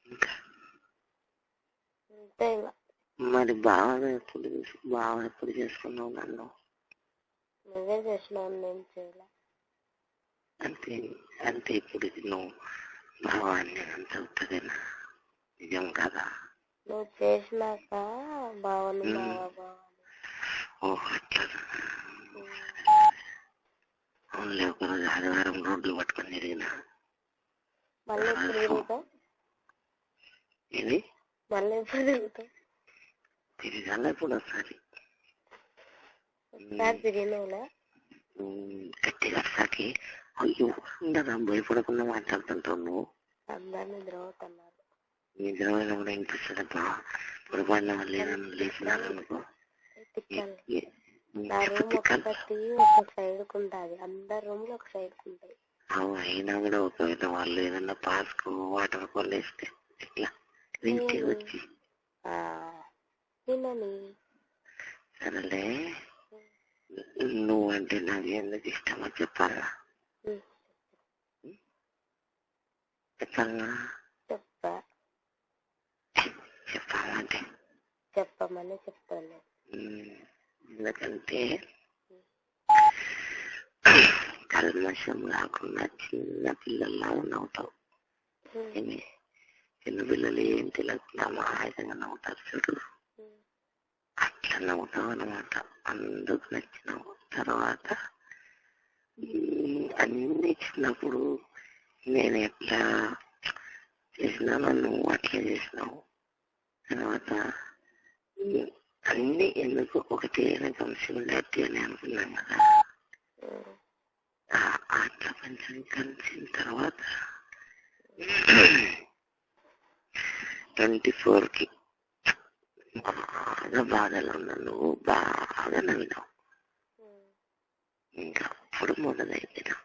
ఇంకా అంతే ఇక. మరి బాగా ఎప్పుడు చేసుకున్నావు నన్ను? నువ్వే చేసినావు, నేను చేయలే. అంతే అంతే. ఇప్పుడు నువ్వు భావాన్ని అంత అవుతుందేనా? నిజం కదా? నువ్వు చేసినాక బావని బావని. ఓహో అట్లా. అవునులే, ఒకరోజు ఆదివారం రోడ్లు పట్టుకొని తిరిగిన. మళ్ళీ ఎప్పుడు తిరుగుతావు? ఇది మళ్ళీ ఎప్పుడు తిరుగుతావు? తిరిగాల ఇప్పుడు ఒకసారి తిరిగినవులే గట్టిగా సాకి. అయ్యో ఉండదా, భయపడకుండా మాట్లాడుతుంటావు నువ్వు. అందరు నిద్రపోతున్నారు. నిద్రపోయినా కూడా వినిపిస్తుందబ్బా. పొరపాటున వాళ్ళు ఏదైనా లేచినారనుకో. నా రూమ్ ఒకటి ఒక సైడ్ కుంటది, అందరి రూమ్ లో ఒక సైడ్ కుంటాయి. అయినా కూడా ఒకవేళ వాళ్ళు ఏదన్నా పాస్కు వాటర్ కొలేస్తే ఇట్లా ఇంటికి వచ్చి సరేలే. నువ్వంటే నాకు ఎందుకు ఇష్టమో చెప్పాలా? చెప్పాలా? చెప్పాలంటే చెప్పమని చెప్తాను. ఎందుకంటే కల్మషం కాకుండా చిన్న పిల్లల్లా నవ్వుతావు. చిన్న పిల్లలు ఏం తెలియకుండా మాయంగా నవ్వుతారు చూడు, అట్లా నవ్వుతావు అనమాట. అందుకు నచ్చినావు. తర్వాత అన్ని చిన్నప్పుడు నేను ఎట్లా చేసినానో నువ్వు అట్లా చేసినావు. తర్వాత అన్ని ఎందుకు ఒకటి కలిసి ఉండేది అని అనుకున్నాం కదా. ఆ ప్రపంచం కలిసిన తర్వాత 24కి బాగా బాధలు ఉన్నావు, నువ్వు బాగా నవ్వినావు. ఇంకా అప్పుడు మొదలైంది అట్లా.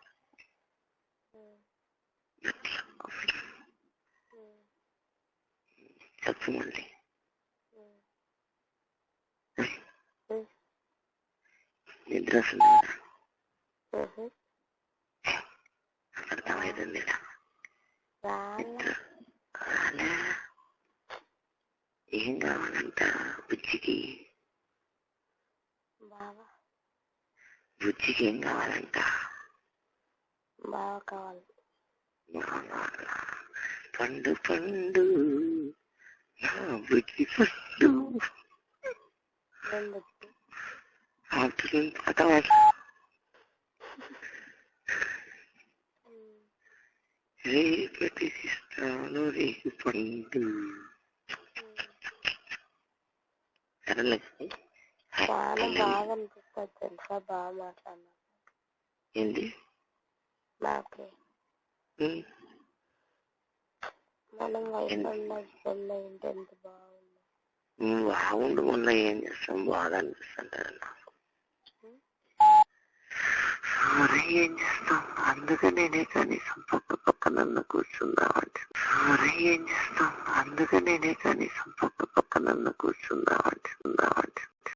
చెప్పు మళ్ళీ. నిద్ర వస్తుంది కదా, అర్థమవుతుంది. ఏం కావాలంట బుజ్జికి? బుజ్జికి ఏం కావాలంట? బాగా కావాలి. పండు పండు నా బుజ్జి పండు. ఆఫ్టర్నూన్ పాట రేపటి ఇస్తాను రేపు పండు. సరేలే. చాలా బాగా అనిపిస్తుంది తెలుసా, బాగా మాట్లాడినా. ఏంటి? నాకు మనం వైఫ్ అండ్ హస్బెండ్ అయింటే ఎంత బాగుంది. బాగుండు. మొన్న ఏం చేస్తాం, బాగా అనిపిస్తుంటారు నాకు. సరే ఏం చేస్తాం, అందుకనే కనీసం పక్కన కూర్చుందామంటే. సరే ఏం చేస్తాం, అందుకనే కనీసం పక్కన కూర్చుందామంటే.